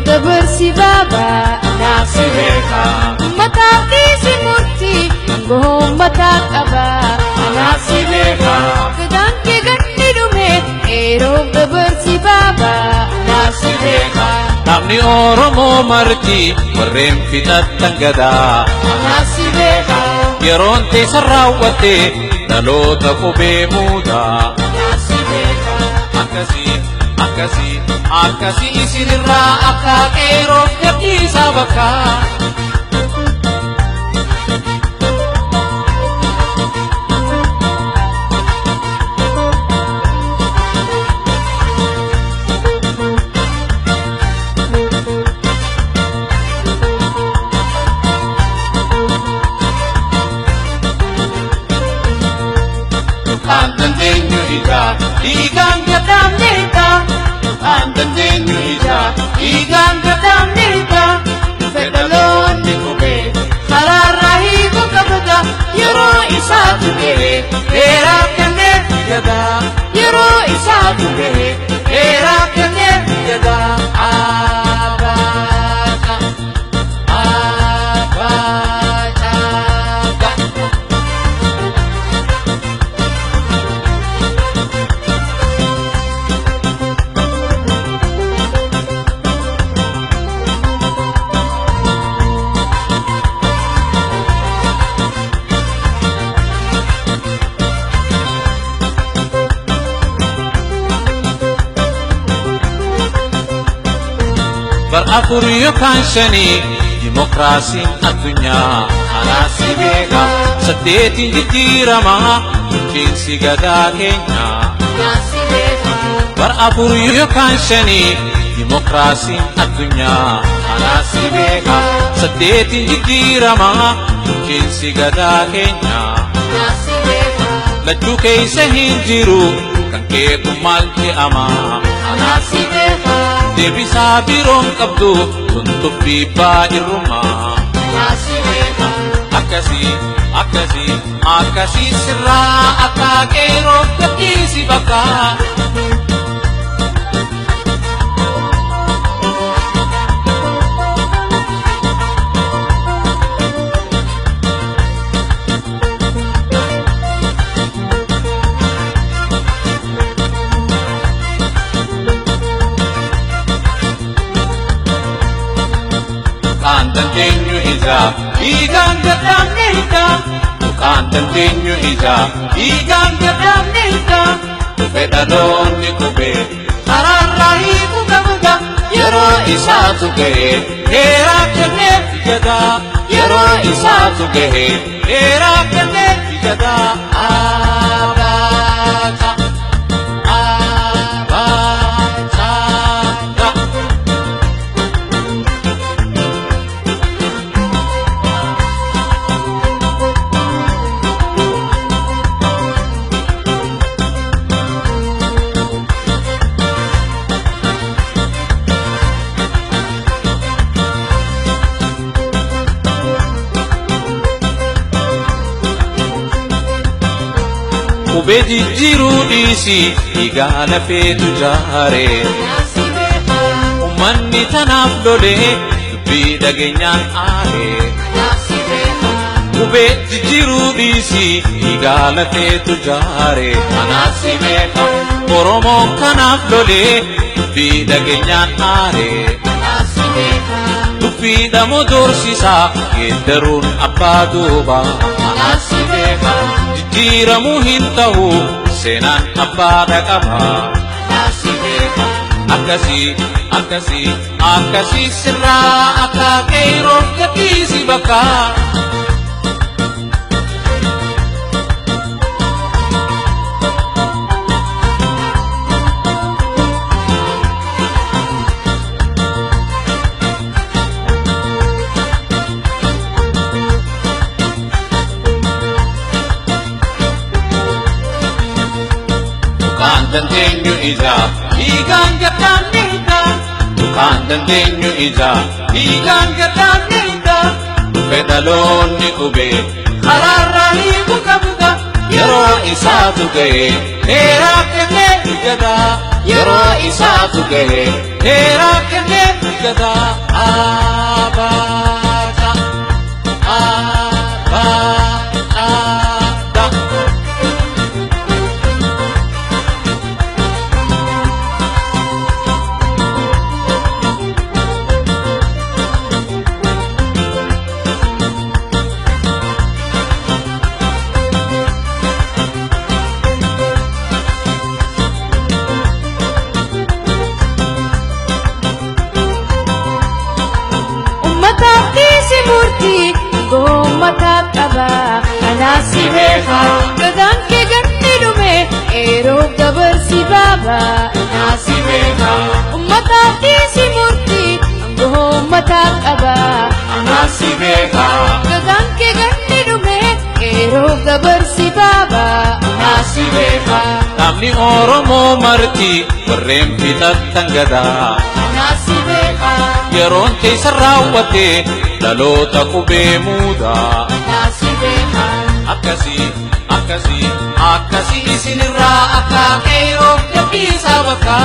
dabarsi baba nasi beka mataki si murti gohong matakaba nasi beka kadang ke ganni dume erog dabarsi baba nasi beka namni Oromo marti warreen fixattan gadaa nasi beka yeroon teessa raawwatte dhaloota qubee muudaa nasi beka akkasii isinirraa akka qeeroof gadhiisaa bakka Andandeenyu ija dhiigaan gadhaamneeta Andandeenyu ija dhiigaan gadhaamneeta fedhaloonni qubee karaarraa hiikuu qabata yeroo isaatu gahe dheeraa kennee gada yeroo isaatu gahe dheeraa kennee gada Afur yookaan shanii dimokiraasiin addunyaa anaasi beeka saddeetiin jijjiirama bulchiinsi gadaa keenya afur yookaan shanii dimokiraasiin addunyaa anaasi beeka saddeetiin jijjiirama bulchiinsi gadaa keenya lachuu keessa hin jiru kan keetu maal je'ama anaasi beeka deebisaa biroon qabdu tuntubbii baay'irrumaa akkasii sirraa akka qeeroof gadhiisi bakka Andandeenyu ija dhiigaan gadhaamneeta Andandeenyu ija dhiigaan gadhaamneeta fedhaloonni qubee karaarraa hiikuu qabata yeroo isaatu gahe dheeraa kennee gada yeroo isaatu gahe dheeraa kennee gada Qubee jijjiiruu dhiisi dhiigaa lafeetu jaare ummanni tanaaf lolee dubbii dhageenyaan aare qubee jijjiiruu dhiisi dhiigaa lafeetu jaare anaasi beeka Oromoon kanaaf lolee dubbii dhageenyaan aare dubbii dhamoo doorsisaa geeddaruun abbaa duubaa anaasi beeka jijjiiramuu hin ta'u seenaan abbaadha qaba akkasii sirraa akka qeeroof gadhiisi bakka Andandeenyu ija dhiigaan gadhaamneeta Andandeenyu ija dhiigaan gadhaamneeta fedhaloonni qubee karaarraa hiikuu qabata yeroo isaatu gahe dheeraa kennee gadaa yeroo isaatu gahe heeraa kenneef gadaa abaata abaata. Matapisi murti gomata kaba anasi beha gadan ke ganni dume ero gabar si baba anasi beha matapisi murti gomata kaba Anasi beha gadan ke ganni dume ero gabar si baba anasi beha namni Oromoo marti warreen fixattan gadaa anasi beha yeroon keessa raawwate dhaloota qubee muudaa anasi beha akkasii akkasii akkasii isinirraa akka qeeroo gabbisaa bakka